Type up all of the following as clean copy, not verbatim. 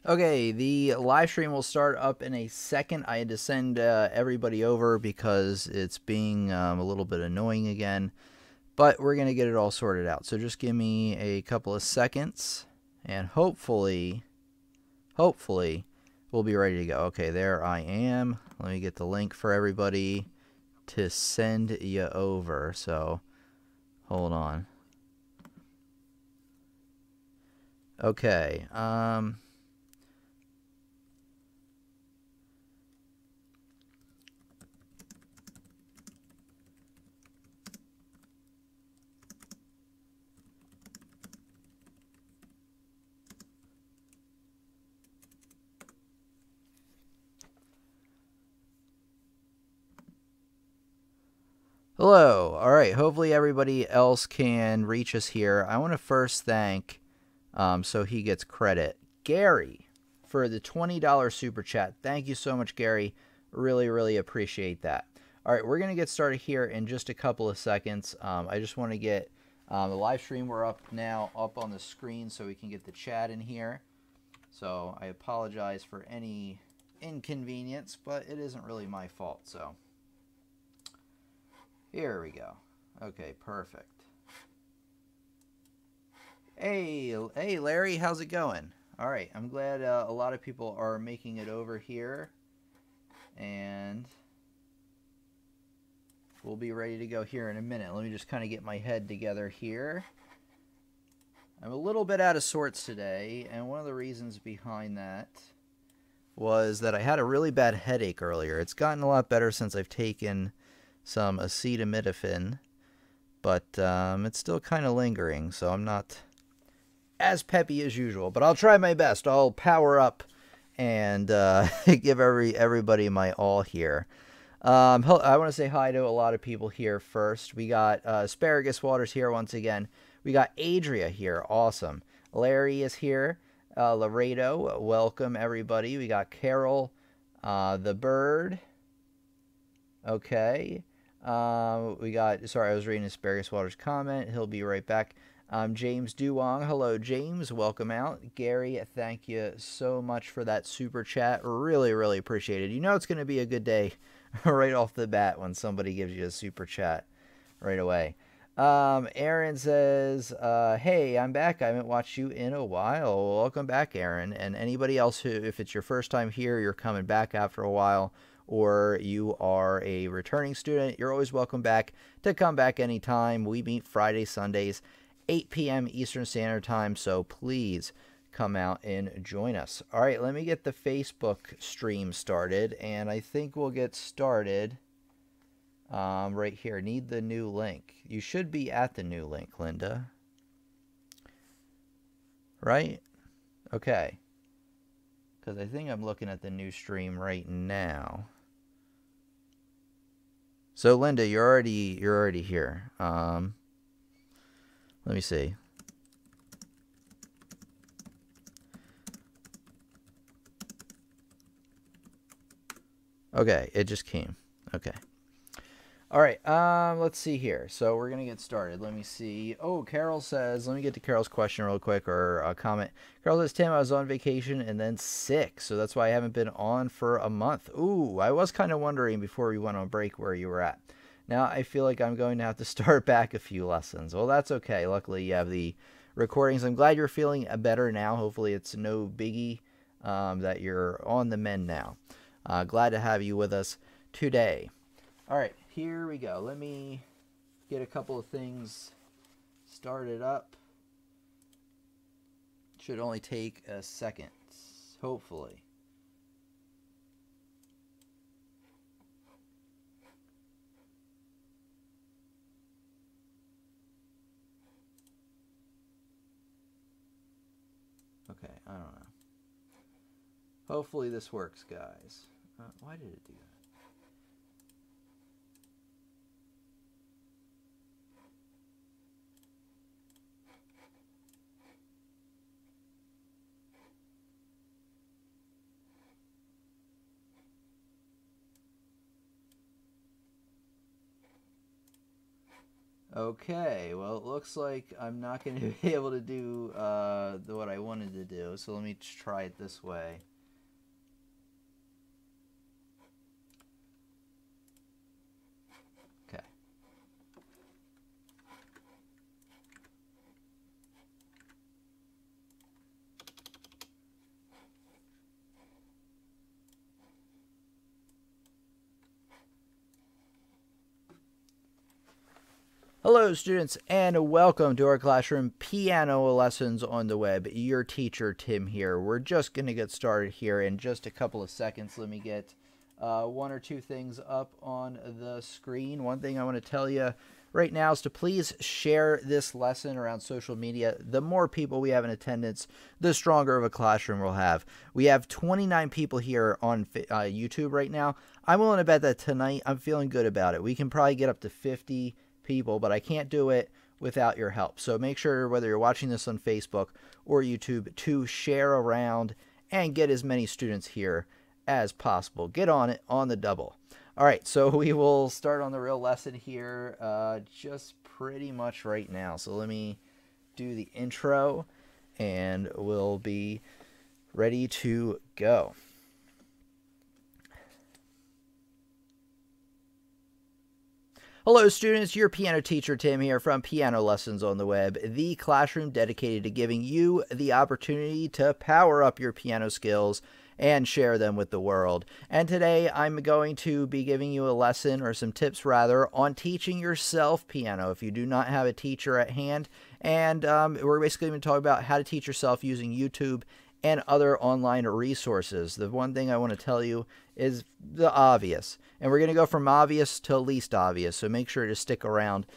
Okay, the live stream will start up in a second. I had to send everybody over because it's being a little bit annoying again. But we're going to get it all sorted out. So just give me a couple of seconds. And hopefully, we'll be ready to go. Okay, there I am. Let me get the link for everybody to send you over. So, hold on. Okay, hello. All right, hopefully everybody else can reach us here. I want to first thank, so he gets credit, Gary, for the $20 super chat. Thank you so much, Gary. Really, really appreciate that. All right, we're going to get started here in just a couple of seconds. I just want to get the live stream. We're up now, up on the screen, so we can get the chat in here. So I apologize for any inconvenience, but it isn't really my fault. So here we go. Okay, perfect. Hey, Larry, how's it going? All right, I'm glad a lot of people are making it over here, and we'll be ready to go here in a minute. Let me just kind of get my head together here. I'm a little bit out of sorts today, and one of the reasons behind that was that I had a really bad headache earlier. It's gotten a lot better since I've taken some acetaminophen, but it's still kind of lingering, so I'm not as peppy as usual. But I'll try my best. I'll power up and give everybody my all here. I want to say hi to a lot of people here first. We got Asparagus Waters here once again. We got Adria here. Awesome. Larry is here. Laredo, welcome everybody. We got Carol, the bird. Okay. We got, sorry, I was reading Asparagus Waters' comment. He'll be right back. James Duong. Hello, James. Welcome out. Gary, thank you so much for that super chat. Really, really appreciate it. You know it's going to be a good day right off the bat when somebody gives you a super chat right away. Aaron says, hey, I'm back. I haven't watched you in a while. Welcome back, Aaron. And anybody else who, if it's your first time here, you're coming back after a while, or you are a returning student, you're always welcome back to come back anytime. We meet Fridays, Sundays, 8 p.m. Eastern Standard Time, so please come out and join us. All right, let me get the Facebook stream started, and I think we'll get started right here. Need the new link. You should be at the new link, Linda. Right? Okay. Because I think I'm looking at the new stream right now. So Linda, you're already here. Let me see. Okay, it just came. Okay. All right, let's see here. So we're going to get started. Let me see. Oh, Carol says, let me get to Carol's question real quick, or a comment. Carol says, Tim, I was on vacation and then sick, so that's why I haven't been on for a month. Ooh, I was kind of wondering before we went on break where you were at. Now I feel like I'm going to have to start back a few lessons. Well, that's okay. Luckily, you have the recordings. I'm glad you're feeling better now. Hopefully it's no biggie, that you're on the mend now. Glad to have you with us today. All right, here we go. Let me get a couple of things started up. Should only take a second, hopefully. Okay, I don't know. Hopefully this works, guys. Why did it do that? Okay, well, it looks like I'm not going to be able to do what I wanted to do, so let me try it this way. Okay. Hello, students, and welcome to our classroom piano lessons on the web. Your teacher, Tim, here. We're just going to get started here in just a couple of seconds. Let me get one or two things up on the screen. One thing I want to tell you right now is to please share this lesson around social media. The more people we have in attendance, the stronger of a classroom we'll have. We have 29 people here on YouTube right now. I'm willing to bet that tonight I'm feeling good about it. We can probably get up to 50 people, but I can't do it without your help. So make sure, whether you're watching this on Facebook or YouTube, to share around and get as many students here as possible. Get on it on the double. All right, so we will start on the real lesson here just pretty much right now. So let me do the intro and we'll be ready to go. Hello, students. Your piano teacher, Tim, here from Piano Lessons on the Web, the classroom dedicated to giving you the opportunity to power up your piano skills and share them with the world. And today I'm going to be giving you a lesson, or some tips rather, on teaching yourself piano if you do not have a teacher at hand. And we're basically going to talk about how to teach yourself using YouTube and other online resources. The one thing I want to tell you is the obvious. And we're going to go from obvious to least obvious. So make sure to stick around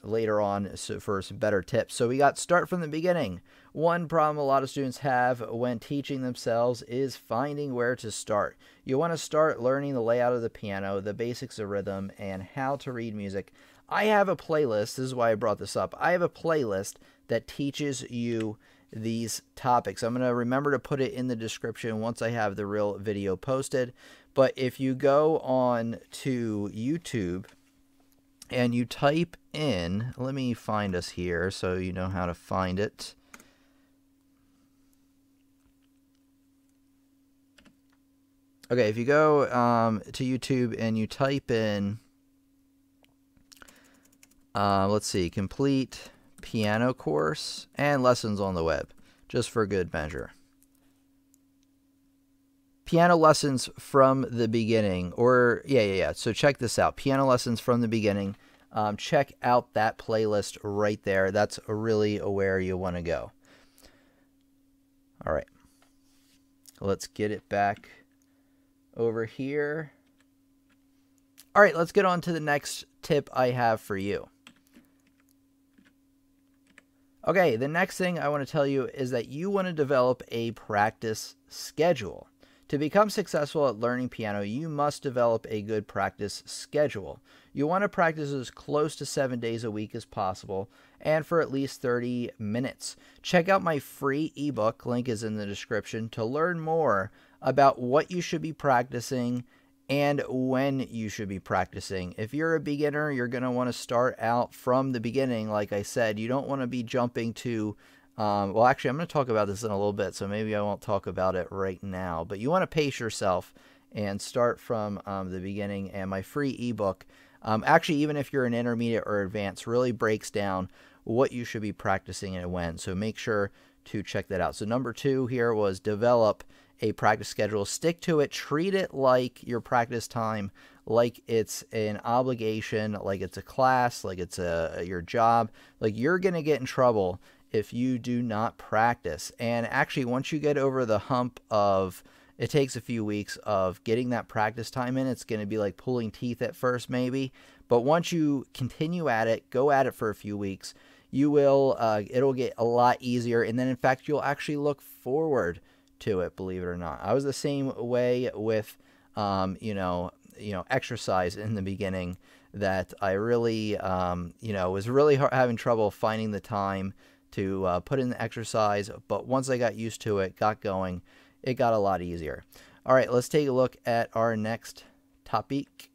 later on for some better tips. So we got start from the beginning. One problem a lot of students have when teaching themselves is finding where to start. You want to start learning the layout of the piano, the basics of rhythm, and how to read music. I have a playlist. This is why I brought this up. I have a playlist that teaches you these topics. I'm going to remember to put it in the description once I have the real video posted. But if you go on to YouTube and you type in, let me find us here so you know how to find it. Okay, if you go to YouTube and you type in, let's see, complete piano course and lessons on the web, just for good measure. Piano lessons from the beginning, or yeah. So check this out. Piano lessons from the beginning. Check out that playlist right there. That's really where you want to go. All right. Let's get it back over here. All right, let's get on to the next tip I have for you. Okay, the next thing I want to tell you is that you want to develop a practice schedule. To become successful at learning piano, you must develop a good practice schedule. You want to practice as close to 7 days a week as possible, and for at least 30 minutes. Check out my free ebook, link is in the description, to learn more about what you should be practicing and when you should be practicing. If you're a beginner, you're going to want to start out from the beginning. Like I said, you don't want to be jumping to, well, actually, I'm going to talk about this in a little bit, so maybe I won't talk about it right now. But you want to pace yourself and start from the beginning. And my free ebook, actually, even if you're an intermediate or advanced, really breaks down what you should be practicing and when. So make sure to check that out. So number 2 here was develop a practice schedule. Stick to it. Treat it like your practice time, like it's an obligation, like it's a class, like it's your job. Like, you're going to get in trouble if you do not practice. And actually, once you get over the hump of, it takes a few weeks of getting that practice time in, it's going to be like pulling teeth at first maybe. But once you continue at it, go at it for a few weeks, you will, it'll get a lot easier. And then in fact, you'll actually look forward to it, believe it or not. I was the same way with, exercise in the beginning, that I really, was really having trouble finding the time to put in the exercise. But once I got used to it, got going, it got a lot easier. All right, let's take a look at our next topic.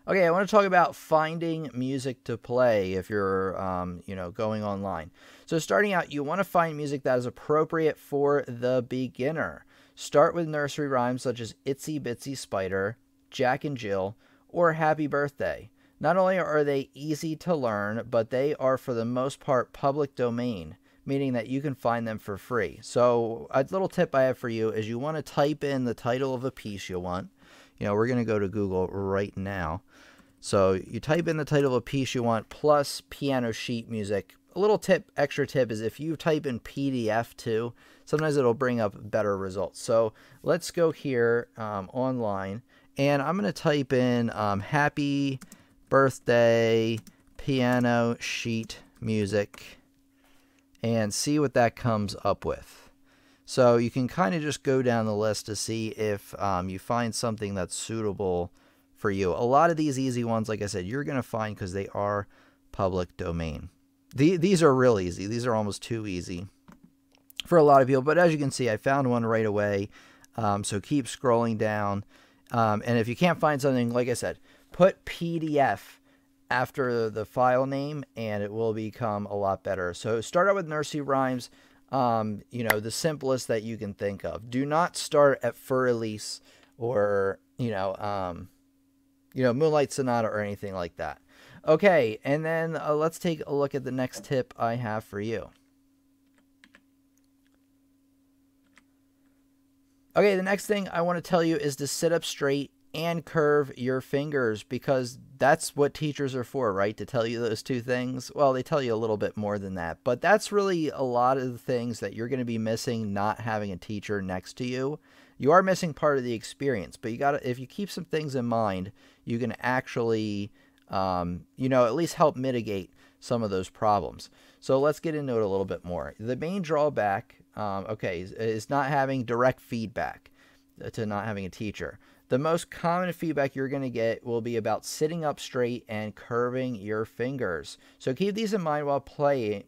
Okay, I want to talk about finding music to play if you're, going online. So starting out, you want to find music that is appropriate for the beginner. Start with nursery rhymes such as Itsy Bitsy Spider, Jack and Jill, or Happy Birthday. Not only are they easy to learn, but they are for the most part public domain, meaning that you can find them for free. So a little tip I have for you is you want to type in the title of a piece you want. We're going to go to Google right now. So you type in the title of a piece you want plus piano sheet music. A little extra tip is if you type in PDF too, sometimes it'll bring up better results. So let's go here online, and I'm going to type in Happy Birthday piano sheet music and see what that comes up with. So you can kind of just go down the list to see if you find something that's suitable for you. A lot of these easy ones, like I said, you're going to find because they are public domain. These are real easy. These are almost too easy for a lot of people. But as you can see, I found one right away. So keep scrolling down. And if you can't find something, like I said, put PDF after the file name and it will become a lot better. So start out with nursery rhymes. The simplest that you can think of. Do not start at Fur Elise or, Moonlight Sonata or anything like that. Okay, and then let's take a look at the next tip I have for you. Okay, the next thing I want to tell you is to sit up straight and curve your fingers, because that's what teachers are for, right? To tell you those two things. Well, they tell you a little bit more than that, but that's really a lot of the things that you're going to be missing not having a teacher next to you. You are missing part of the experience, but if you keep some things in mind, you can actually, at least help mitigate some of those problems. So let's get into it a little bit more. The main drawback, is not having direct feedback, to not having a teacher. The most common feedback you're going to get will be about sitting up straight and curving your fingers. So keep these in mind while playing.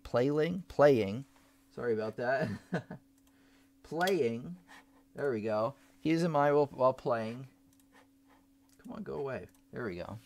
Sorry about that. Playing. There we go. Keep these in mind while playing. Come on, go away. There we go.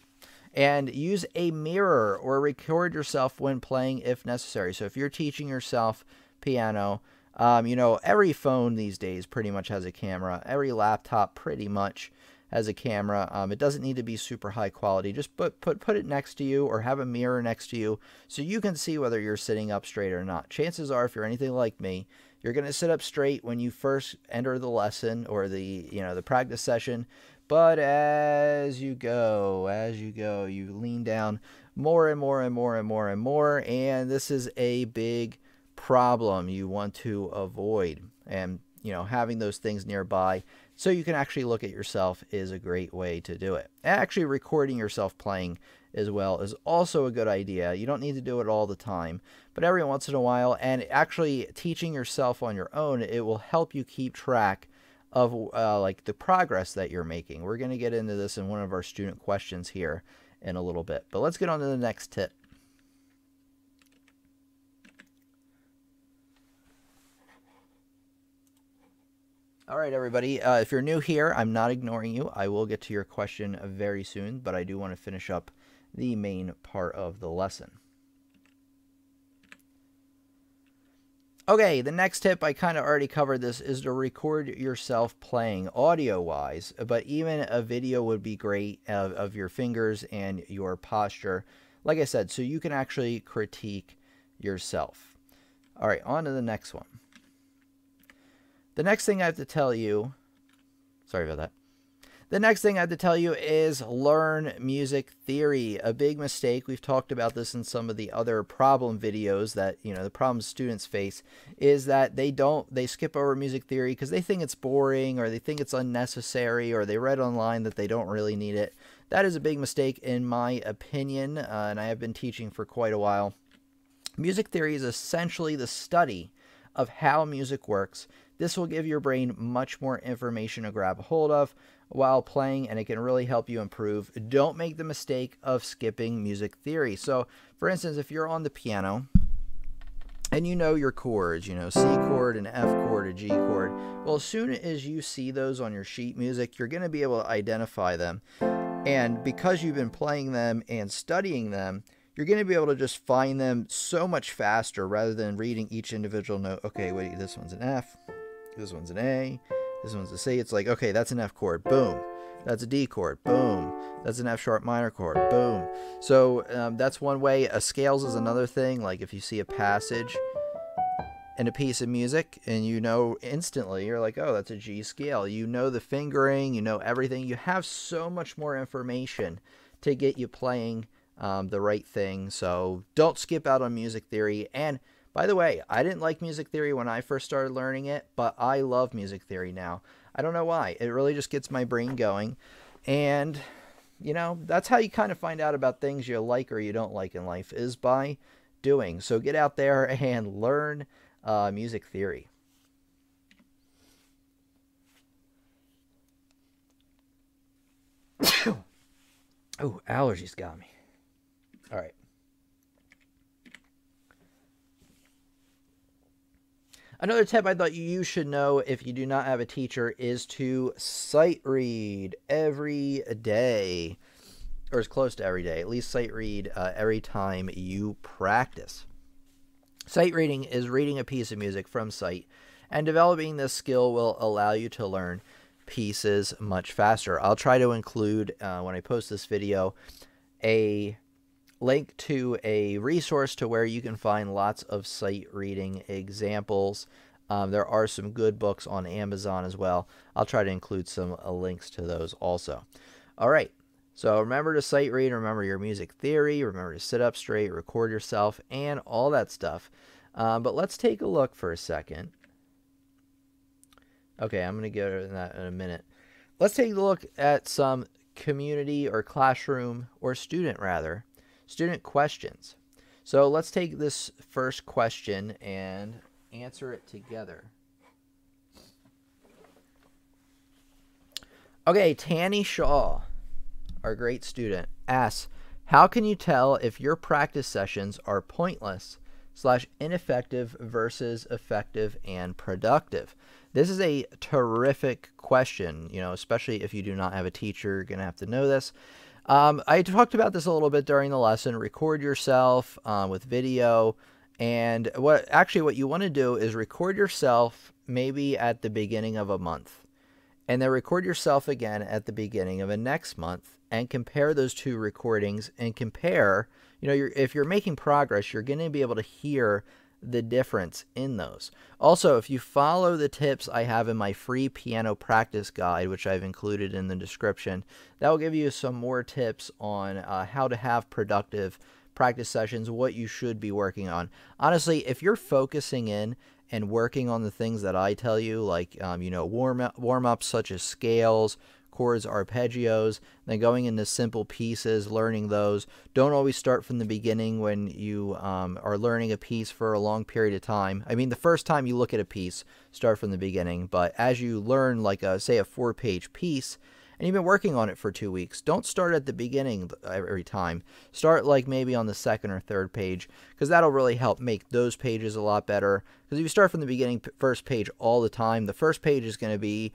And use a mirror or record yourself when playing if necessary. So if you're teaching yourself piano, every phone these days pretty much has a camera. Every laptop pretty much has a camera. It doesn't need to be super high quality. Just put it next to you or have a mirror next to you so you can see whether you're sitting up straight or not. Chances are, if you're anything like me, you're going to sit up straight when you first enter the lesson or the practice session. But as you go, you lean down more and more and more and more and more. And this is a big problem you want to avoid. And, having those things nearby so you can actually look at yourself is a great way to do it. Actually, recording yourself playing as well is also a good idea. You don't need to do it all the time, but every once in a while. And actually teaching yourself on your own, it will help you keep track of the progress that you're making. We're going to get into this in one of our student questions here in a little bit, but let's get on to the next tip. All right, everybody. If you're new here, I'm not ignoring you. I will get to your question very soon, but I do want to finish up the main part of the lesson. Okay, the next tip, I kind of already covered this, is to record yourself playing audio-wise, but even a video would be great of your fingers and your posture, like I said, so you can actually critique yourself. All right, on to the next one. The next thing I have to tell you, sorry about that. The next thing I have to tell you is learn music theory. A big mistake, we've talked about this in some of the other problem videos that, the problems students face, is that they skip over music theory because they think it's boring or they think it's unnecessary or they read online that they don't really need it. That is a big mistake in my opinion, and I have been teaching for quite a while. Music theory is essentially the study of how music works. This will give your brain much more information to grab a hold of while playing, and it can really help you improve. Don't make the mistake of skipping music theory. So, for instance, if you're on the piano and you know your chords, C chord, an F chord, a G chord, well, as soon as you see those on your sheet music, you're going to be able to identify them. And because you've been playing them and studying them, you're going to be able to just find them so much faster rather than reading each individual note. Okay, wait, this one's an F, this one's an A, this one's a C. It's like, okay, that's an F chord, boom. That's a D chord, boom. That's an F sharp minor chord, boom. So that's one way. Scales is another thing. Like if you see a passage in a piece of music and you know instantly, you're like, oh, that's a G scale. You know the fingering, you know everything. You have so much more information to get you playing the right thing. So don't skip out on music theory. And by the way, I didn't like music theory when I first started learning it, but I love music theory now. I don't know why. It really just gets my brain going. And, you know, that's how you kind of find out about things you like or you don't like in life, is by doing. So get out there and learn music theory. Oh, allergies got me. All right. Another tip I thought you should know if you do not have a teacher is to sight read every day, or as close to every day. At least sight read every time you practice. Sight reading is reading a piece of music from sight, and developing this skill will allow you to learn pieces much faster. I'll try to include, when I post this video, a link to a resource to where you can find lots of sight reading examples. There are some good books on Amazon as well. I'll try to include some links to those also. All right. So remember to sight read, remember your music theory, remember to sit up straight, record yourself, and all that stuff. But let's take a look for a second. Okay, I'm going to go to that in a minute. Let's take a look at some community or classroom, or student questions. So let's take this first question and answer it together. Okay, Tanny Shaw, our great student, asks, how can you tell if your practice sessions are pointless / ineffective versus effective and productive? This is a terrific question, you know, especially if you do not have a teacher. You're going to have to know this. I talked about this a little bit during the lesson. Record yourself with video. And what you want to do is record yourself maybe at the beginning of a month. And then record yourself again at the beginning of a next month. And compare those two recordings and compare, you know, if you're making progress, you're going to be able to hear the difference in those. Also, if you follow the tips I have in my free piano practice guide, which I've included in the description, that will give you some more tips on how to have productive practice sessions, what you should be working on. Honestly, if you're focusing in and working on the things that I tell you, like, you know, warm-ups such as scales, chords, arpeggios, then going into simple pieces, learning those. Don't always start from the beginning when you are learning a piece for a long period of time. I mean, the first time you look at a piece, start from the beginning. But as you learn, like, say, a 4-page piece, and you've been working on it for 2 weeks, don't start at the beginning every time. Start like maybe on the 2nd or 3rd page, because that'll really help make those pages a lot better. Because if you start from the beginning, first page all the time, the first page is going to be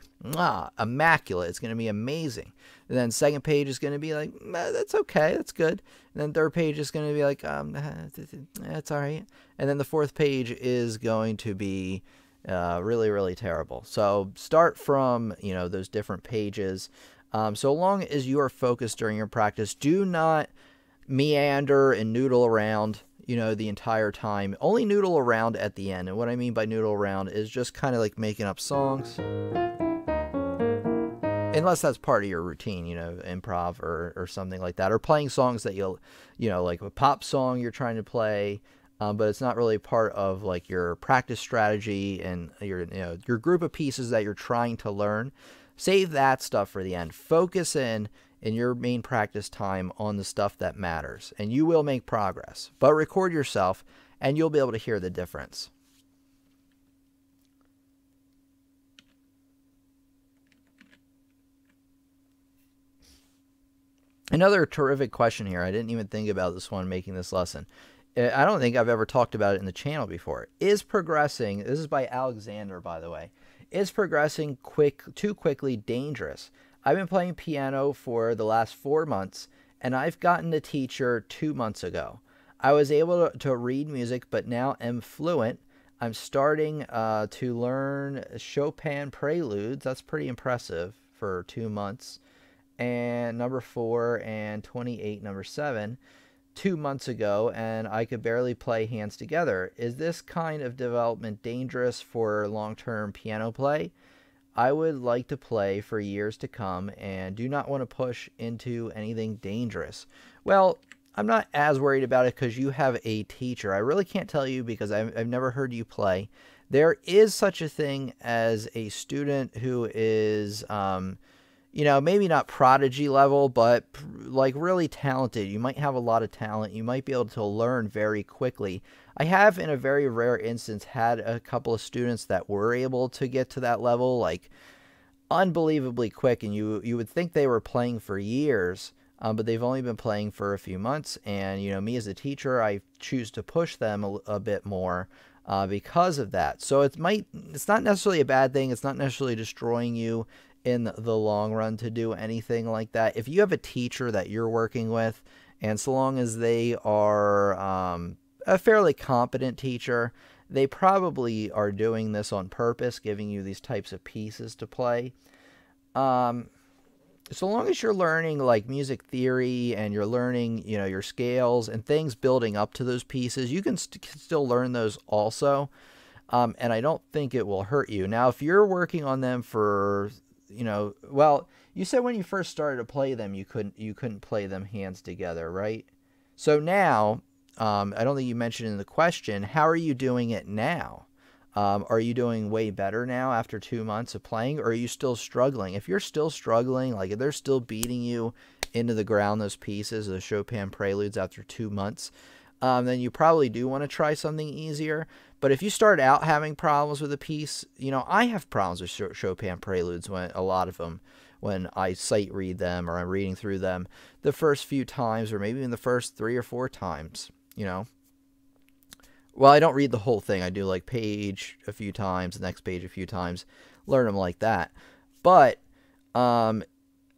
immaculate. It's going to be amazing. And then 2nd page is going to be like, that's okay, that's good. And then 3rd page is going to be like, that's all right. And then the 4th page is going to be really, really terrible. So start from, you know, those different pages. So long as you are focused during your practice, do not meander and noodle around, you know, the entire time. Only noodle around at the end. And what I mean by noodle around is just kind of like making up songs. Unless that's part of your routine, you know, improv or something like that. Or playing songs that you'll, you know, like a pop song you're trying to play. But it's not really part of like your practice strategy and your group of pieces that you're trying to learn. Save that stuff for the end. Focus in your main practice time on the stuff that matters, and you will make progress. But record yourself, and you'll be able to hear the difference. Another terrific question here. I didn't even think about this one making this lesson. I don't think I've ever talked about it in the channel before. Is progressing, this is by Alexander, by the way, is progressing too quickly dangerous? I've been playing piano for the last 4 months, and I've gotten a teacher 2 months ago. I was able to read music, but now am fluent. I'm starting to learn Chopin preludes. That's pretty impressive for 2 months. And number 4 and 28, number 7, 2 months ago, and I could barely play hands together. Is this kind of development dangerous for long-term piano play? I would like to play for years to come and do not want to push into anything dangerous. Well, I'm not as worried about it because you have a teacher. I really can't tell you because I've never heard you play. There is such a thing as a student who is, maybe not prodigy level, but like really talented. You might have a lot of talent. You might be able to learn very quickly. I have, in a very rare instance, had a couple of students that were able to get to that level, like unbelievably quick, and you would think they were playing for years, but they've only been playing for a few months. And me as a teacher, I choose to push them a bit more because of that. So it's not necessarily a bad thing. It's not necessarily destroying you in the long run to do anything like that. If you have a teacher that you're working with, and so long as they are a fairly competent teacher, they probably are doing this on purpose, giving you these types of pieces to play. So long as you're learning like music theory and you're learning, your scales and things building up to those pieces, you can still learn those also. And I don't think it will hurt you. Now, if you're working on them for, well, you said when you first started to play them, you couldn't play them hands together, right? So now, I don't think you mentioned in the question, how are you doing it now? Are you doing way better now after 2 months of playing, or are you still struggling? If you're still struggling, like if they're still beating you into the ground, those pieces, the Chopin preludes after 2 months, then you probably do want to try something easier. But if you start out having problems with a piece, I have problems with Chopin preludes, a lot of them, when I sight read them or I'm reading through them the first few times, or maybe in the first 3 or 4 times, Well, I don't read the whole thing. I do like page a few times, the next page a few times, learn them like that. But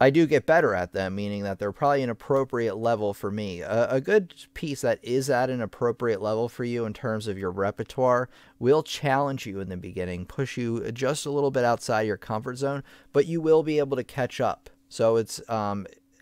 I do get better at them, meaning that they're probably an appropriate level for me. A good piece that is at an appropriate level for you in terms of your repertoire will challenge you in the beginning, push you just a little bit outside your comfort zone, but you will be able to catch up. So it's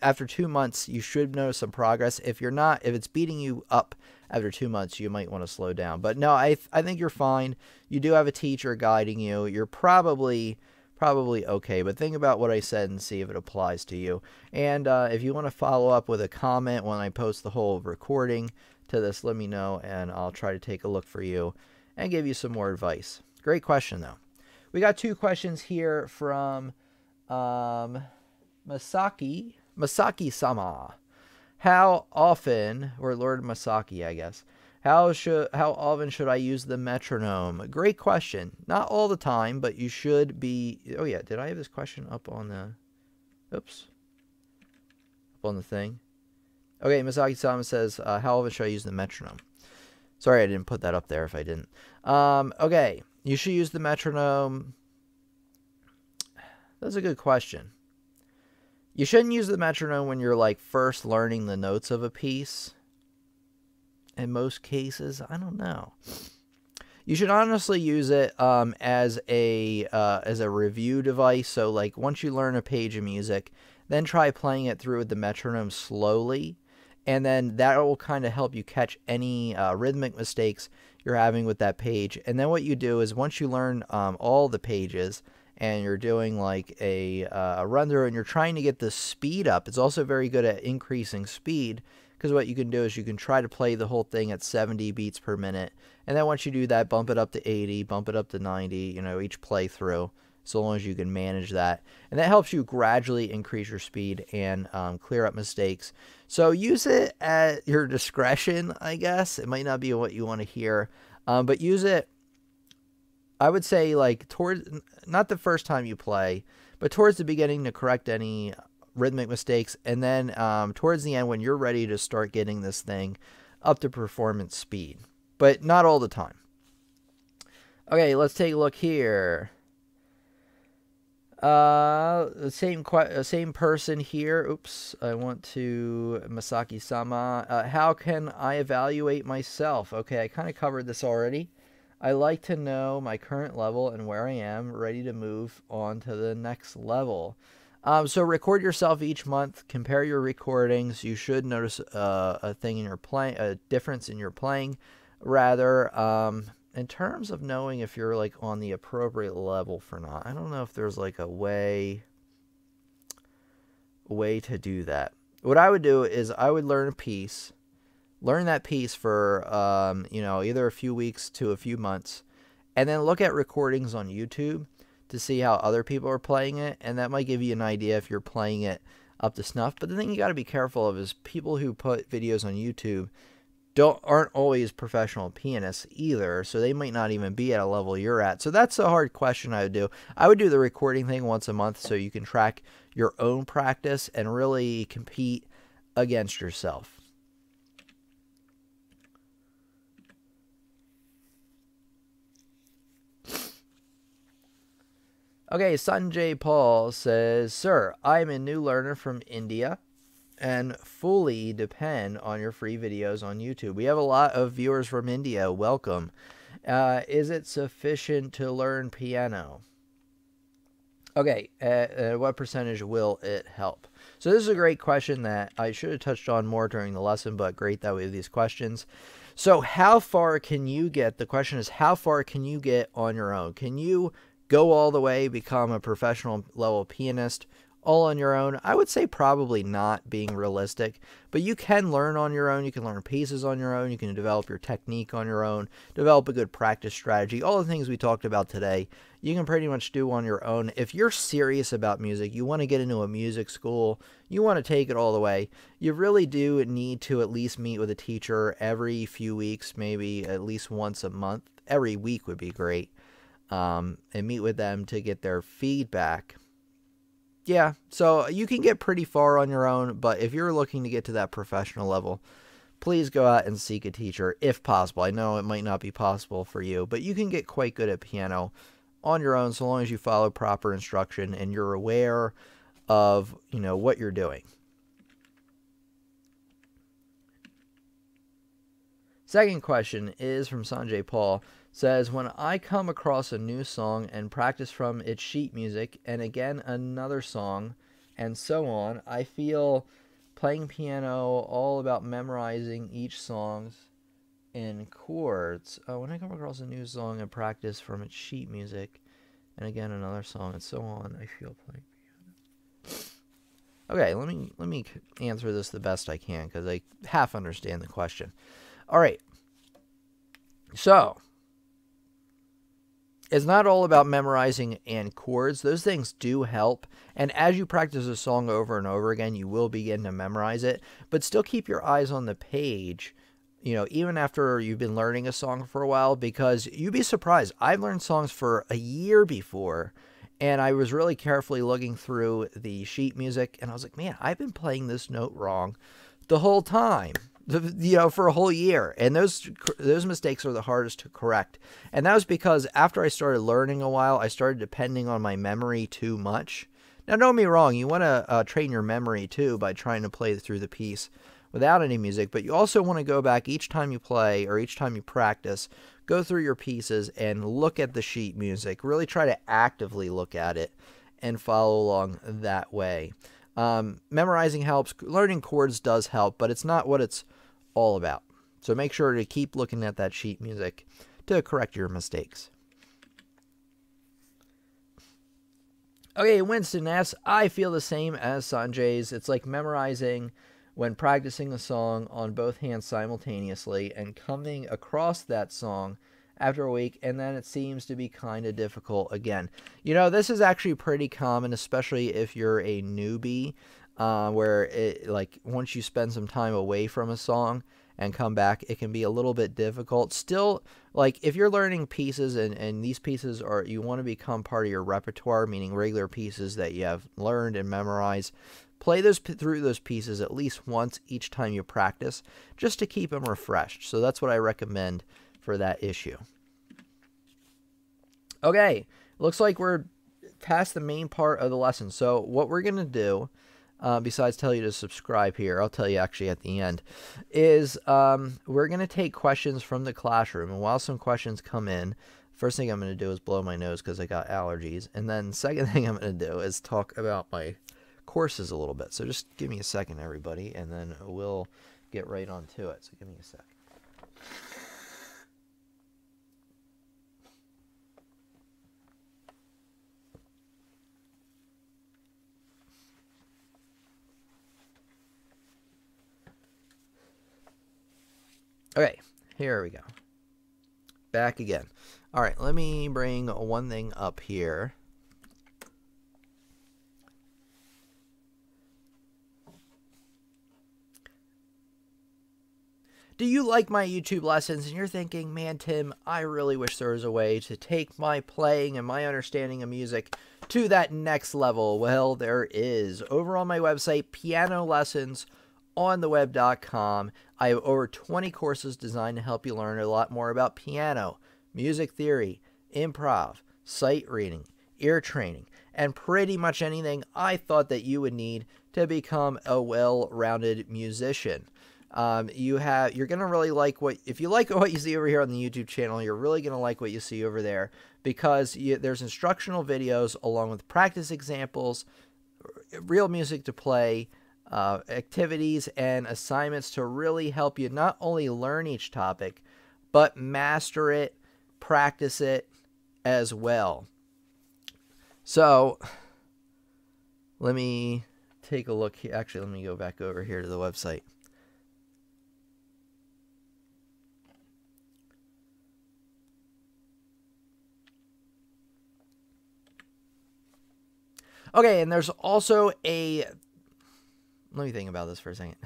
after 2 months, you should notice some progress. If it's beating you up after 2 months, you might want to slow down. But no, I think you're fine. You do have a teacher guiding you. You're probably okay, but think about what I said and see if it applies to you. And if you want to follow up with a comment when I post the whole recording to this, let me know, and I'll try to take a look for you and give you some more advice. Great question, though. We got 2 questions here from Masaki-sama. How often, or Lord Masaki, I guess, how often should I use the metronome? Great question. Not all the time, but you should be. Oh yeah, did I have this question up on the? Oops. Up on the thing. Okay, Masaki-sama says, how often should I use the metronome? Sorry, I didn't put that up there if I didn't. Okay, you should use the metronome. That's a good question. You shouldn't use the metronome when you're like first learning the notes of a piece. In most cases, I don't know. You should honestly use it as a review device. So like once you learn a page of music, then try playing it through with the metronome slowly, and then that will kind of help you catch any rhythmic mistakes you're having with that page. And then what you do is once you learn all the pages, and you're doing like a run through and you're trying to get the speed up, it's also very good at increasing speed, because what you can do is you can try to play the whole thing at 70 beats per minute, and then once you do that, bump it up to 80, bump it up to 90, each playthrough, so long as you can manage that. And that helps you gradually increase your speed and clear up mistakes. So use it at your discretion, I guess. It might not be what you want to hear, but use it, I would say, like not the first time you play, but towards the beginning to correct any rhythmic mistakes, and then towards the end when you're ready to start getting this thing up to performance speed, but not all the time. Okay, let's take a look here. Same person here. Oops, I want to Masaki-sama. How can I evaluate myself? Okay, I kind of covered this already. I like to know my current level and where I am, ready to move on to the next level. So record yourself each month. Compare your recordings. You should notice a thing in your playing, a difference in your playing. Rather, in terms of knowing if you're like on the appropriate level for not, I don't know if there's like a way to do that. What I would do is I would learn a piece, learn that piece for either a few weeks to a few months, and then look at recordings on YouTube to see how other people are playing it, and that might give you an idea if you're playing it up to snuff. But the thing you got to be careful of is people who put videos on YouTube aren't always professional pianists either, so they might not even be at a level you're at. So that's a hard question I would do. I would do the recording thing once a month so you can track your own practice and really compete against yourself. Okay, Sanjay Paul says, Sir, I'm a new learner from India and fully depend on your free videos on YouTube. We have a lot of viewers from India. Welcome. Is it sufficient to learn piano? Okay, what percentage will it help? So this is a great question that I should have touched on more during the lesson, but great that we have these questions. So how far can you get? The question is, how far can you get on your own? Can you go all the way, become a professional level pianist all on your own? I would say probably not, being realistic, but you can learn on your own. You can learn pieces on your own. You can develop your technique on your own, develop a good practice strategy. All the things we talked about today, you can pretty much do on your own. If you're serious about music, you want to get into a music school, you want to take it all the way, you really do need to at least meet with a teacher every few weeks, maybe at least once a month. Every week would be great. And meet with them to get their feedback. Yeah, so you can get pretty far on your own, but if you're looking to get to that professional level, please go out and seek a teacher if possible. I know it might not be possible for you, but you can get quite good at piano on your own so long as you follow proper instruction and you're aware of, what you're doing. Second question is from Sanjay Paul. Says, when I come across a new song and practice from its sheet music and again another song and so on, I feel playing piano all about memorizing each song's in chords. When I come across a new song and practice from its sheet music and again another song and so on, I feel playing piano. Okay, let me answer this the best I can because I half understand the question. All right. So, it's not all about memorizing and chords. Those things do help. And as you practice a song over and over again, you will begin to memorize it. But still keep your eyes on the page, even after you've been learning a song for a while, because you'd be surprised. I've learned songs for a year before, and I was really carefully looking through the sheet music, and I was like, man, I've been playing this note wrong the whole time. For a whole year. And those mistakes are the hardest to correct. And that was because after I started learning a while, I started depending on my memory too much. Now, don't get me wrong. You want to train your memory too by trying to play through the piece without any music. But you also want to go back each time you play or each time you practice, go through your pieces and look at the sheet music. Really try to actively look at it and follow along that way. Memorizing helps. Learning chords does help, but it's not what it's all about. So make sure to keep looking at that sheet music to correct your mistakes. Okay, Winston asks, I feel the same as Sanjay's. It's like memorizing when practicing a song on both hands simultaneously and coming across that song after a week, and then it seems to be kind of difficult again. This is actually pretty common, especially if you're a newbie, where once you spend some time away from a song and come back, it can be a little bit difficult. Still, if you're learning pieces and these pieces you want to become part of your repertoire, meaning regular pieces that you have learned and memorized, play through those pieces at least once each time you practice, just to keep them refreshed. So that's what I recommend for that issue. Okay, looks like we're past the main part of the lesson. So what we're going to do, besides tell you to subscribe here, I'll tell you actually at the end, is we're going to take questions from the classroom. And while some questions come in, first thing I'm going to do is blow my nose because I got allergies. And then second thing I'm going to do is talk about my courses a little bit. So just give me a second, everybody, and then we'll get right on to it. So give me a sec. Okay, here we go. Back again. All right, let me bring one thing up here. Do you like my YouTube lessons and you're thinking, man, Tim, I really wish there was a way to take my playing and my understanding of music to that next level? Well, there is. Over on my website, pianolessonsontheweb.com, I have over 20 courses designed to help you learn a lot more about piano, music theory, improv, sight reading, ear training, and pretty much anything I thought that you would need to become a well-rounded musician. You're going to really like if you like what you see over here on the YouTube channel, you're really going to like what you see over there, because there's instructional videos along with practice examples, real music to play, activities and assignments to really help you not only learn each topic, but master it, practice it as well. So let me take a look here. Actually, let me go back over here to the website. Okay, and there's also a... Let me think about this for a second.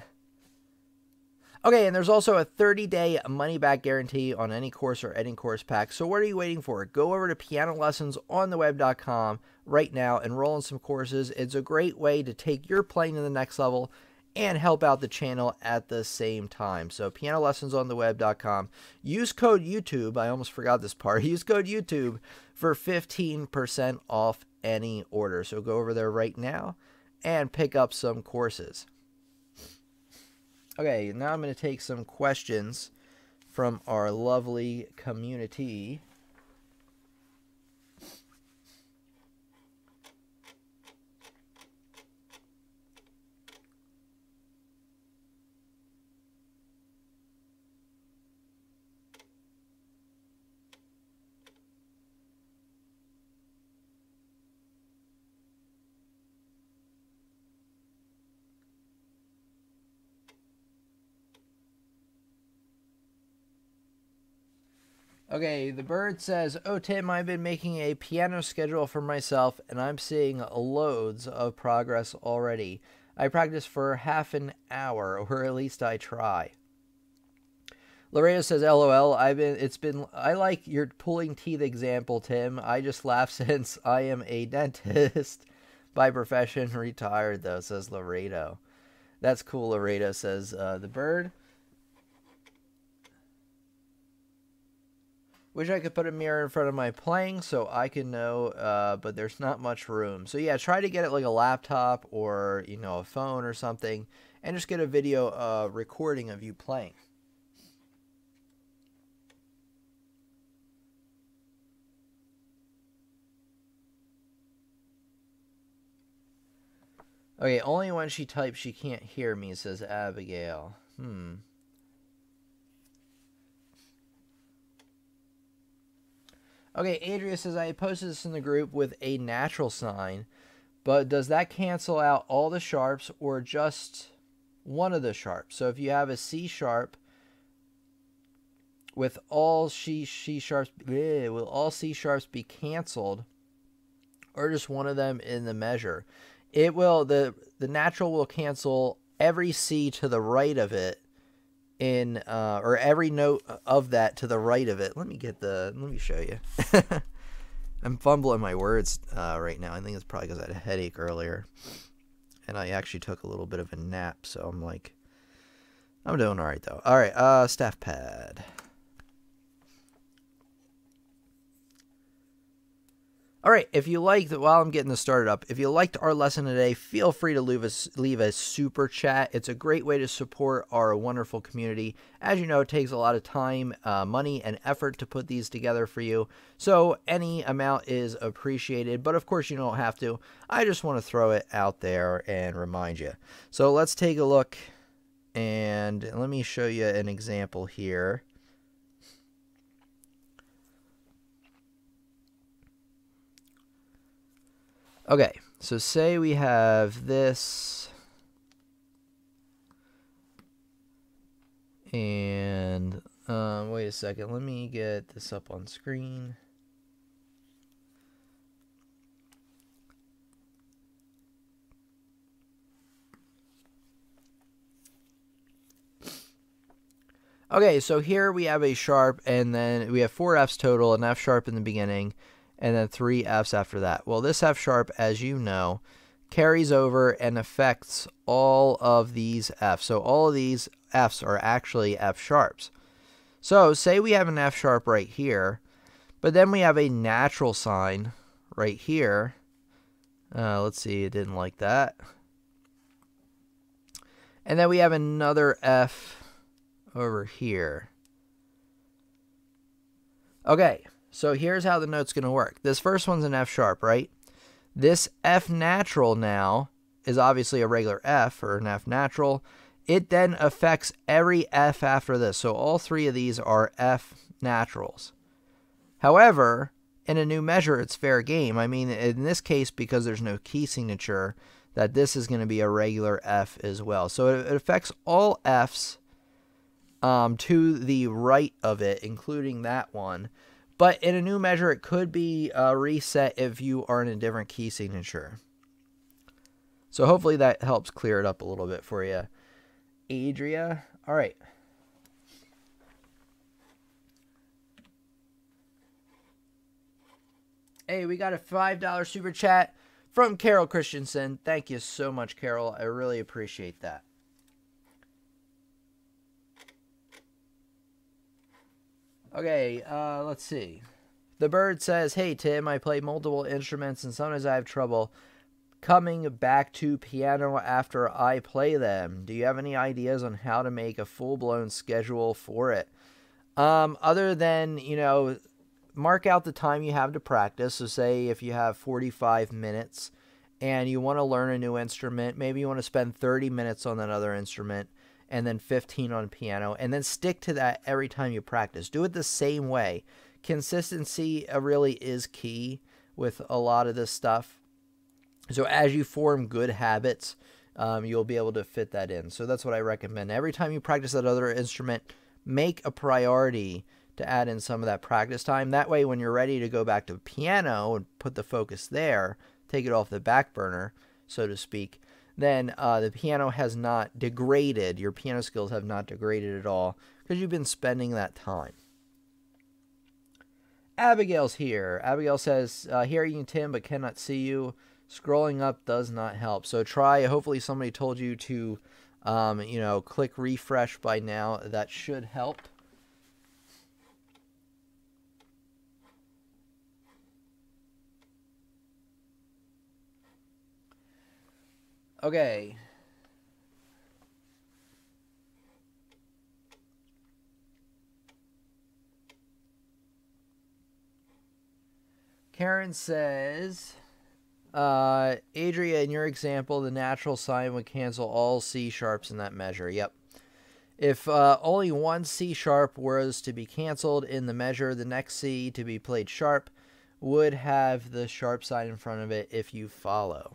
Okay, and there's also a 30-day money-back guarantee on any course or any course pack. So what are you waiting for? Go over to pianolessonsontheweb.com right now, enroll in some courses. It's a great way to take your playing to the next level and help out the channel at the same time. So pianolessonsontheweb.com. Use code YouTube. I almost forgot this part. Use code YouTube for 15% off any order. So go over there right now and pick up some courses. Okay, now I'm going to take some questions from our lovely community. Okay, the bird says, "Oh, Tim, I've been making a piano schedule for myself, and I'm seeing loads of progress already. I practice for half an hour, or at least I try." Lorena says, "LOL, I like your pulling teeth example, Tim. I just laugh since I am a dentist by profession, retired, though," says Laredo. That's cool, Laredo, says the bird. Wish I could put a mirror in front of my playing so I can know, but there's not much room. So yeah, try to get it like a laptop or, a phone or something, and just get a video recording of you playing. Okay, only when she types she can't hear me, says Abigail. Okay, Adria says, "I posted this in the group with a natural sign, but does that cancel out all the sharps or just one of the sharps? So if you have a C sharp with all C sharps, will all C sharps be canceled, or just one of them in the measure?" It will. The natural will cancel every C to the right of it or every note of that to the right of it. Let me show you. I'm fumbling my words right now. I think it's probably because I had a headache earlier, and I actually took a little bit of a nap, so I'm doing all right though. All right, staff pad. All right, if you liked, while I'm getting this started up, if you liked our lesson today, feel free to leave a super chat. It's a great way to support our wonderful community. As you know, it takes a lot of time, money, and effort to put these together for you. So any amount is appreciated, but of course you don't have to. I just want to throw it out there and remind you. So let's take a look, and let me show you an example here. Okay, so say we have this, and wait a second, let me get this up on screen. Okay, so here we have a sharp, and then we have 4 Fs total, an F sharp in the beginning, and then 3 Fs after that. Well, this F sharp, as you know, carries over and affects all of these Fs. So all of these Fs are actually F sharps. So say we have an F sharp right here, but then we have a natural sign right here. Let's see, it didn't like that. And then we have another F over here. Okay. So here's how the note's going to work. This first one's an F sharp, right? This F natural now is obviously a regular F, or an F natural. It then affects every F after this. So all 3 of these are F naturals. However, in a new measure, it's fair game. I mean, in this case, because there's no key signature, that this is going to be a regular F as well. So it affects all Fs to the right of it, including that one. But in a new measure, it could be reset if you are in a different key signature. So hopefully that helps clear it up a little bit for you, Adria. All right. Hey, we got a $5 super chat from Carol Christensen. Thank you so much, Carol. I really appreciate that. Okay, let's see. The bird says, "Hey, Tim, I play multiple instruments and sometimes I have trouble coming back to piano after I play them. Do you have any ideas on how to make a full-blown schedule for it?" Other than, mark out the time you have to practice. So say if you have 45 minutes and you want to learn a new instrument, maybe you want to spend 30 minutes on that other instrument, and then 15 on piano, and then stick to that every time you practice. Do it the same way. Consistency really is key with a lot of this stuff. So as you form good habits, you'll be able to fit that in. So that's what I recommend. Every time you practice that other instrument, make a priority to add in some of that practice time. That way, when you're ready to go back to piano and put the focus there, take it off the back burner, so to speak, then the piano has not degraded. Your piano skills have not degraded at all because you've been spending that time. Abigail's here. Abigail says, "Hearing you, Tim, but cannot see you. Scrolling up does not help." So try. Hopefully somebody told you to, click refresh by now. That should help. Okay. Karen says, Adria, in your example, the natural sign would cancel all C sharps in that measure. Yep. If only one C sharp was to be canceled in the measure, the next C to be played sharp would have the sharp sign in front of it if you follow.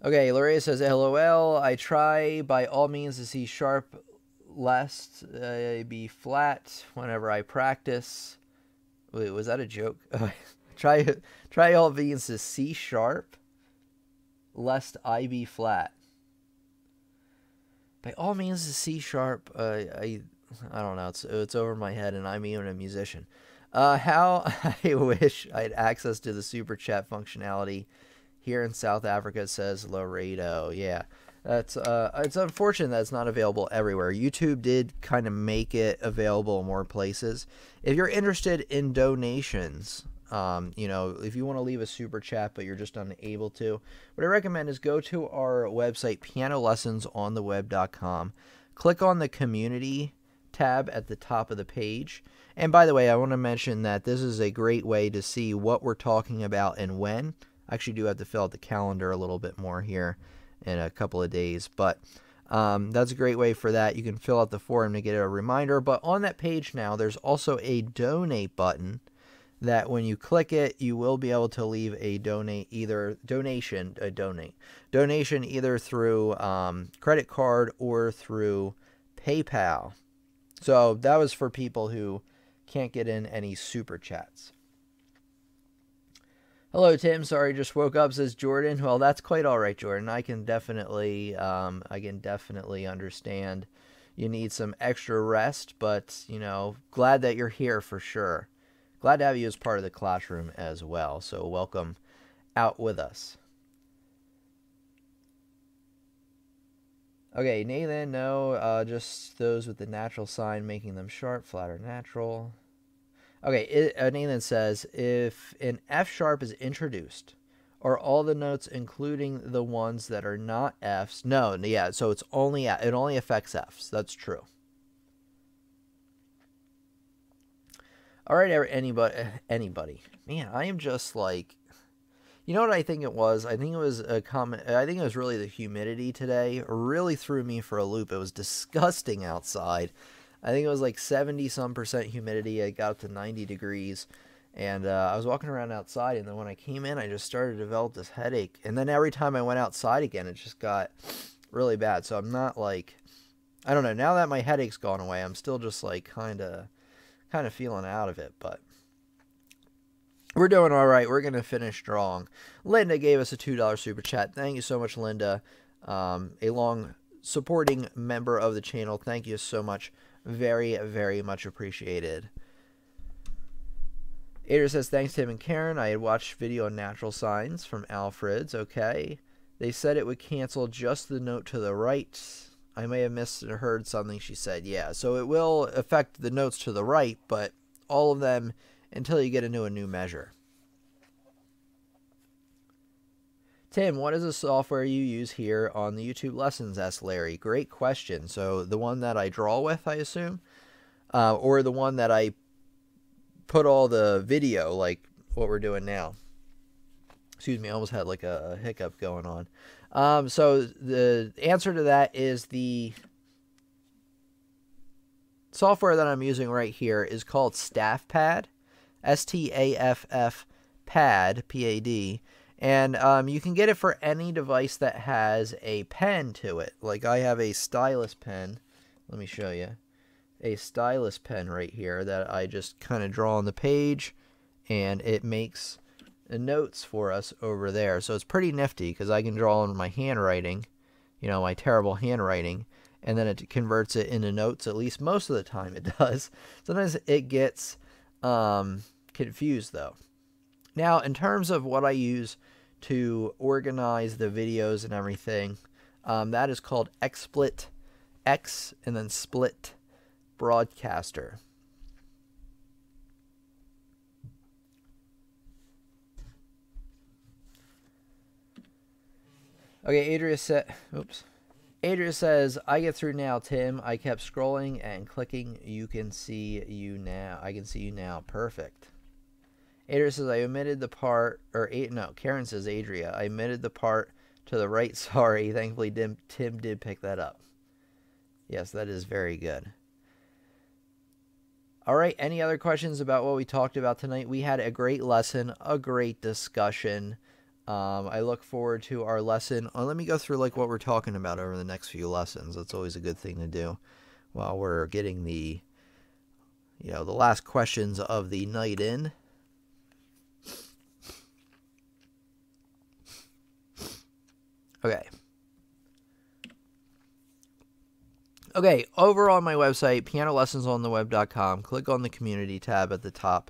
Okay, Lorena says, "LOL, I try by all means to see sharp lest be flat whenever I practice." Wait, was that a joke? Try all means to C sharp lest I be flat. By all means to C sharp, I don't know, it's over my head and I'm even a musician. How I wish I had access to the super chat functionality here in South Africa, says Laredo. Yeah. That's it's unfortunate that it's not available everywhere. YouTube did kind of make it available in more places. If you're interested in donations, you know, if you want to leave a super chat but you're just unable to, what I recommend is go to our website, pianolessonsontheweb.com. Click on the community tab at the top of the page. And by the way, I want to mention that this is a great way to see what we're talking about and when. I actually do have to fill out the calendar a little bit more here in a couple of days, but that's a great way for that. You can fill out the forum to get a reminder, but on that page now there's also a donate button that when you click it, you will be able to leave a donation either through credit card or through PayPal. So that was for people who can't get in any super chats. Hello, Tim. Sorry, just woke up, says Jordan. Well, that's quite all right, Jordan. I can definitely understand you need some extra rest, but, you know, glad that you're here for sure. Glad to have you as part of the classroom as well. So welcome out with us. Okay, Nathan, no, just those with the natural sign, making them sharp, flat, or natural. Okay, Nathan says, if an F sharp is introduced, are all the notes including the ones that are not Fs? No, yeah, so it only affects Fs. That's true. All right, anybody. Man, I am just like, you know what I think it was? I think it was really the humidity today. It really threw me for a loop. It was disgusting outside. I think it was like 70-some% humidity. It got up to 90 degrees. And I was walking around outside, and then when I came in, I just started to develop this headache. And then every time I went outside again, it just got really bad. So I'm not like, I don't know. Now that my headache's gone away, I'm still just like kind of feeling out of it. But we're doing all right. We're going to finish strong. Linda gave us a $2 super chat. Thank you so much, Linda. A long supporting member of the channel. Thank you so much. Very, very much appreciated. Ader says, thanks, Tim and Karen. I had watched video on natural signs from Alfred's. Okay. They said it would cancel just the note to the right. I may have misheard something she said. Yeah, so it will affect the notes to the right, but all of them until you get into a new measure. Tim, what is the software you use here on the YouTube lessons? Asked Larry. Great question. So the one that I draw with, I assume, or the one that I put all the video, like what we're doing now. Excuse me, I almost had like a hiccup going on. So the answer to that is the software that I'm using right here is called StaffPad, STAFF Pad, P-A-D. And you can get it for any device that has a pen to it. Like I have a stylus pen. Let me show you. A stylus pen right here that I just kind of draw on the page, and it makes notes for us over there. So it's pretty nifty because I can draw on my handwriting, you know, my terrible handwriting, and then it converts it into notes. At least most of the time it does. Sometimes it gets confused though. Now, in terms of what I use to organize the videos and everything, that is called XSplit, X and then Split Broadcaster. Okay, Adria says, I get through now, Tim. I kept scrolling and clicking. You can see you now. I can see you now. Perfect. Adria says, I omitted the part, Karen says, Adria, I omitted the part to the right. Sorry. Thankfully, Tim did pick that up. Yes, that is very good. All right, any other questions about what we talked about tonight? We had a great lesson, a great discussion. I look forward to our lesson. Let me go through like what we're talking about over the next few lessons. That's always a good thing to do while we're getting the last questions of the night in. Okay, over on my website, pianolessonsontheweb.com, click on the community tab at the top.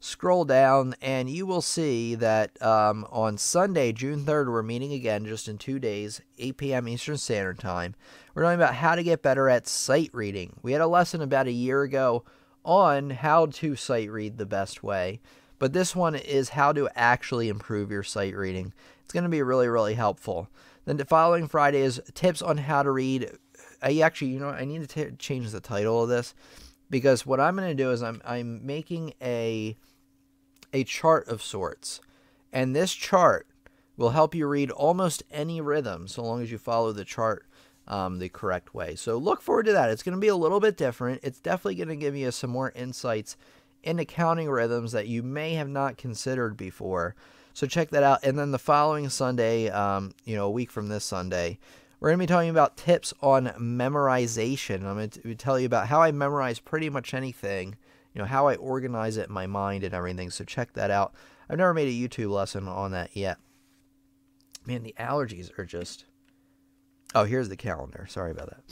scroll down, and you will see that on Sunday, June 3rd, we're meeting again just in 2 days, 8 p.m. Eastern Standard Time. We're talking about how to get better at sight reading. We had a lesson about a year ago on how to sight read the best way, but this one is how to actually improve your sight reading. It's going to be really, really helpful. Then the following Friday is tips on how to read. I need to change the title of this, because what I'm going to do is I'm making a chart of sorts, and this chart will help you read almost any rhythm so long as you follow the chart the correct way. So look forward to that. It's going to be a little bit different. It's definitely going to give you some more insights into counting rhythms that you may have not considered before. So check that out. And then the following Sunday, a week from this Sunday, we're going to be talking about tips on memorization. I'm going to tell you about how I memorize pretty much anything, how I organize it in my mind and everything. So check that out. I've never made a YouTube lesson on that yet. Man, the allergies are just... Oh, here's the calendar. Sorry about that.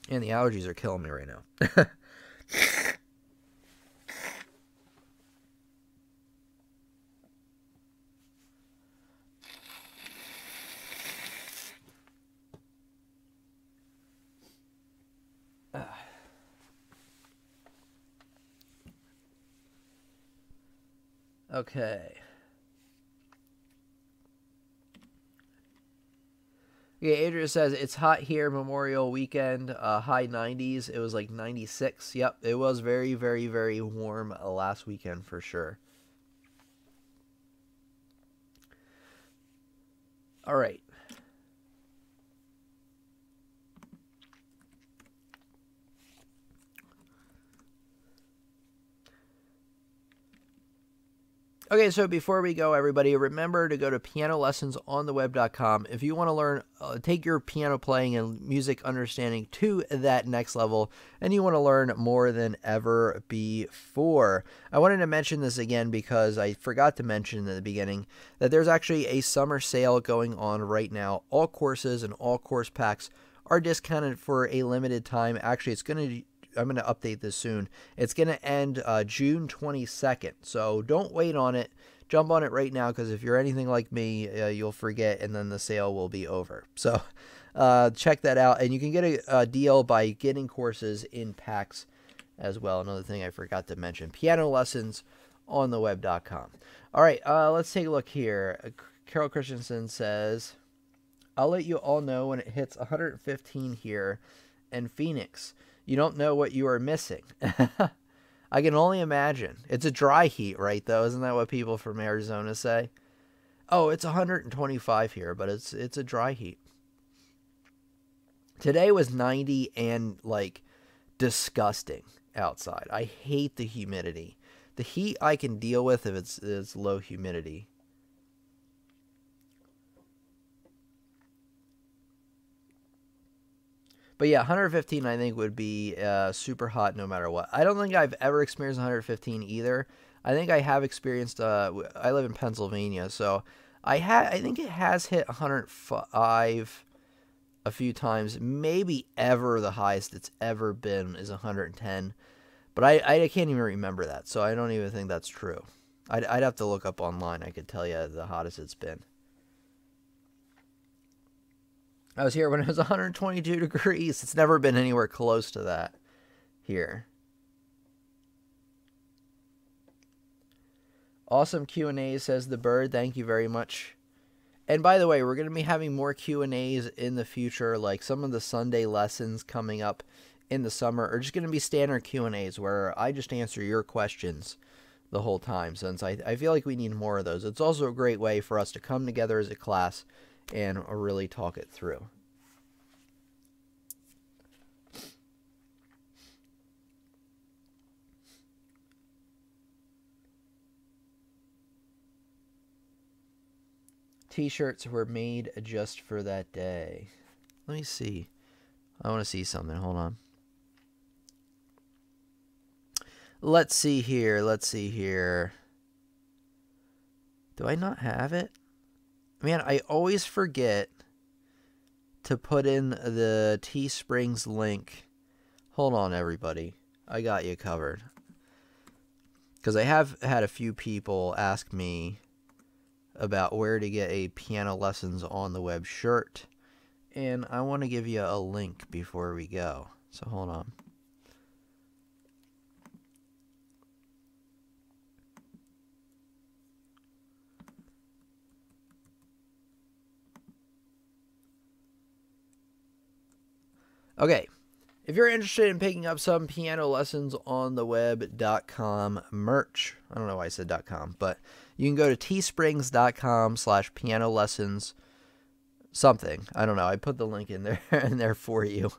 And the allergies are killing me right now. Okay. Okay, Adria says, it's hot here, Memorial Weekend, high 90s. It was like 96. Yep, it was very, very, very warm last weekend for sure. All right. Okay, so before we go, everybody, remember to go to pianolessonsontheweb.com. If you want to learn, take your piano playing and music understanding to that next level, and you want to learn more than ever before. I wanted to mention this again because I forgot to mention in the beginning that there's actually a summer sale going on right now. All courses and all course packs are discounted for a limited time. Actually, I'm going to update this soon. It's going to end June 22nd, so don't wait on it. Jump on it right now, because if you're anything like me, you'll forget, and then the sale will be over. So check that out, and you can get a deal by getting courses in packs as well. Another thing I forgot to mention, pianolessonsontheweb.com. All right, let's take a look here. Carol Christensen says, I'll let you all know when it hits 115 here in Phoenix. You don't know what you are missing. I can only imagine. It's a dry heat, right, though? Isn't that what people from Arizona say? Oh, it's 125 here, but it's a dry heat. Today was 90 and, disgusting outside. I hate the humidity. The heat I can deal with if it's low humidity. But yeah, 115 I think would be super hot no matter what. I don't think I've ever experienced 115 either. I think I have experienced, I live in Pennsylvania, so I think it has hit 105 a few times. Maybe ever the highest it's ever been is 110. But I can't even remember that, so I don't even think that's true. I'd have to look up online. I could tell you the hottest it's been. I was here when it was 122 degrees. It's never been anywhere close to that here. Awesome Q&A, says the bird. Thank you very much. And by the way, we're going to be having more Q&As in the future, like some of the Sunday lessons coming up in the summer are just going to be standard Q&As where I just answer your questions the whole time, since I feel like we need more of those. It's also a great way for us to come together as a class and really talk it through. T-shirts were made just for that day. Let me see. I want to see something. Hold on. Let's see here. Do I not have it? Man, I always forget to put in the Teesprings link. Hold on, everybody. I got you covered. because I have had a few people ask me about where to get a piano lessons on the web shirt, and I want to give you a link before we go. So hold on. Okay, if you're interested in picking up some piano lessons on the web.com merch, I don't know why I said .com, but you can go to teesprings.com/piano lessons something. I don't know. I put the link in there for you.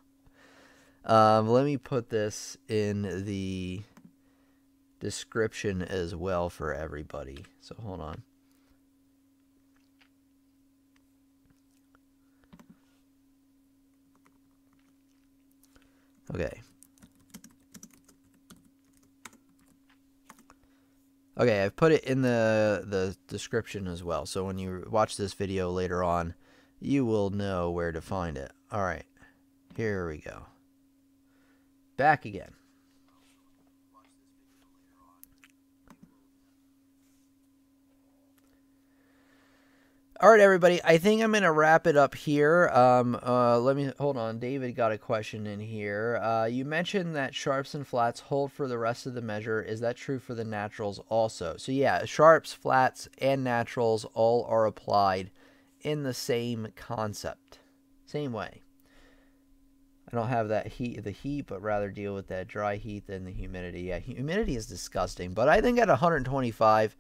Let me put this in the description as well for everybody. So hold on. Okay. Okay, I've put it in the description as well. So when you watch this video later on, you will know where to find it. All right. Here we go. Back again. All right, everybody. I think I'm going to wrap it up here. Let me hold on. David got a question in here. You mentioned that sharps and flats hold for the rest of the measure. Is that true for the naturals also? So yeah, sharps, flats, and naturals all are applied in the same concept, same way. I don't have that the heat, but rather deal with that dry heat than the humidity. Yeah, humidity is disgusting, but I think at 125.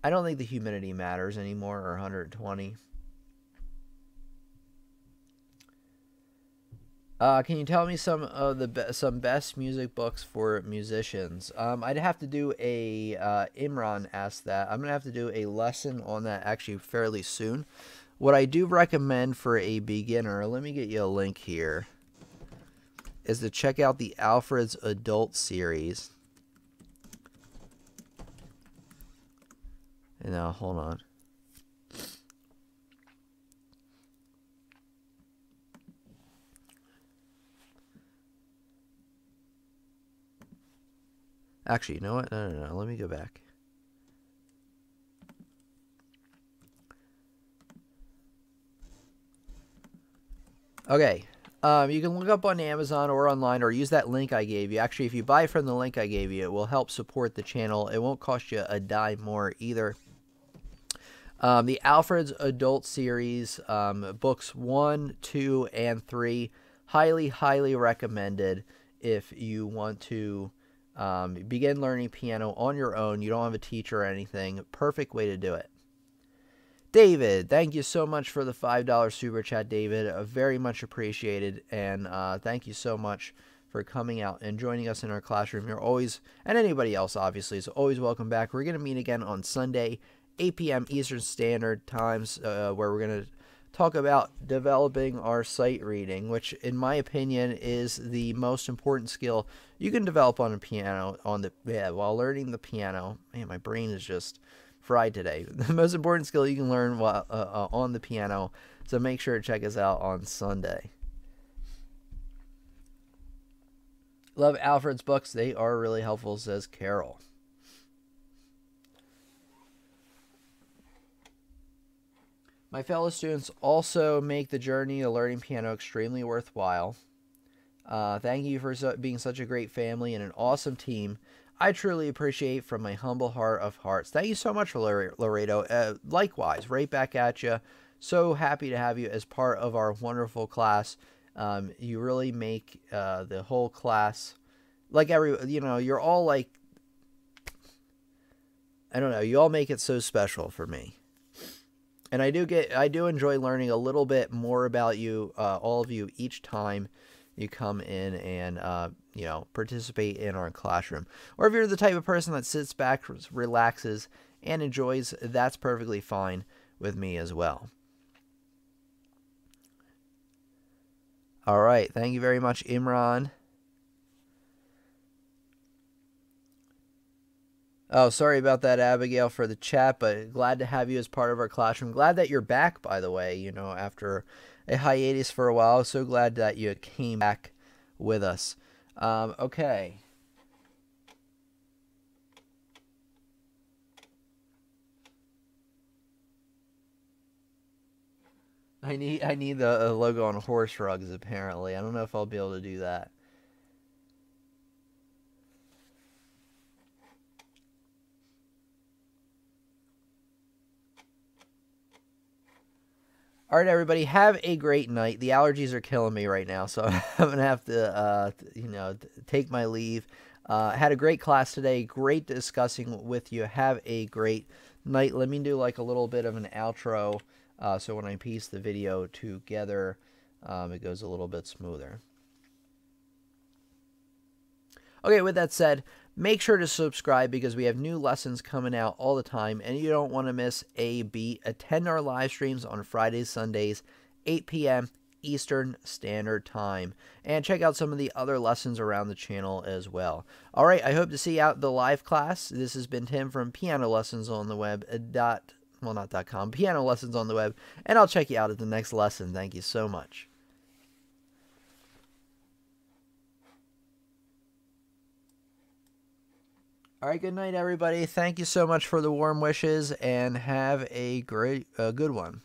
I don't think the humidity matters anymore, or 120. Can you tell me some of the some best music books for musicians? I'd have to do a Imran asked that. I'm gonna have to do a lesson on that actually fairly soon. What I do recommend for a beginner, let me get you a link here, is to check out the Alfred's Adult series. Now, hold on. Actually, you know what? No. Let me go back. Okay. You can look up on Amazon or online, or use that link I gave you. Actually, if you buy from the link I gave you, it will help support the channel. It won't cost you a dime more either. The Alfred's Adult series, books 1, 2, and 3, highly recommended if you want to begin learning piano on your own. You don't have a teacher or anything. Perfect way to do it. David, thank you so much for the $5 super chat, David. Very much appreciated, and thank you so much for coming out and joining us in our classroom. You're always, and anybody else obviously, is always welcome back. We're going to meet again on Sunday, 8 p.m. Eastern Standard Times, where we're going to talk about developing our sight reading, which in my opinion is the most important skill you can develop on a piano, while learning the piano. Man, my brain is just fried today. The most important skill you can learn while on the piano, so make sure to check us out on Sunday. Love Alfred's books. They are really helpful, says Carol. My fellow students also make the journey to learning piano extremely worthwhile. Thank you for being such a great family and an awesome team. I truly appreciate from my humble heart of hearts. Thank you so much, Laredo. Likewise, right back at you. So happy to have you as part of our wonderful class. You really make the whole class, like you're all like, I don't know, you all make it so special for me. And I do enjoy learning a little bit more about you, all of you, each time you come in and participate in our classroom. Or if you're the type of person that sits back, relaxes, and enjoys, that's perfectly fine with me as well. All right, thank you very much, Imran. Oh, sorry about that, Abigail, for the chat, but glad to have you as part of our classroom. Glad that you're back, by the way, after a hiatus for a while. So glad that you came back with us. Okay. I need the logo on horse rugs, apparently. I don't know if I'll be able to do that. All right, everybody, have a great night. The allergies are killing me right now, so I'm going to have to, take my leave. Had a great class today. Great discussing with you. Have a great night. Let me do like a little bit of an outro so when I piece the video together, it goes a little bit smoother. Okay, with that said, make sure to subscribe because we have new lessons coming out all the time, and you don't want to miss a beat. Attend our live streams on Fridays, Sundays, 8 p.m. Eastern Standard Time, and check out some of the other lessons around the channel as well. All right, I hope to see you out the live class. This has been Tim from Piano Lessons on the Web. Not.com, Piano Lessons on the Web, and I'll check you out at the next lesson. Thank you so much. All right, good night, everybody. Thank you so much for the warm wishes, and have a good one.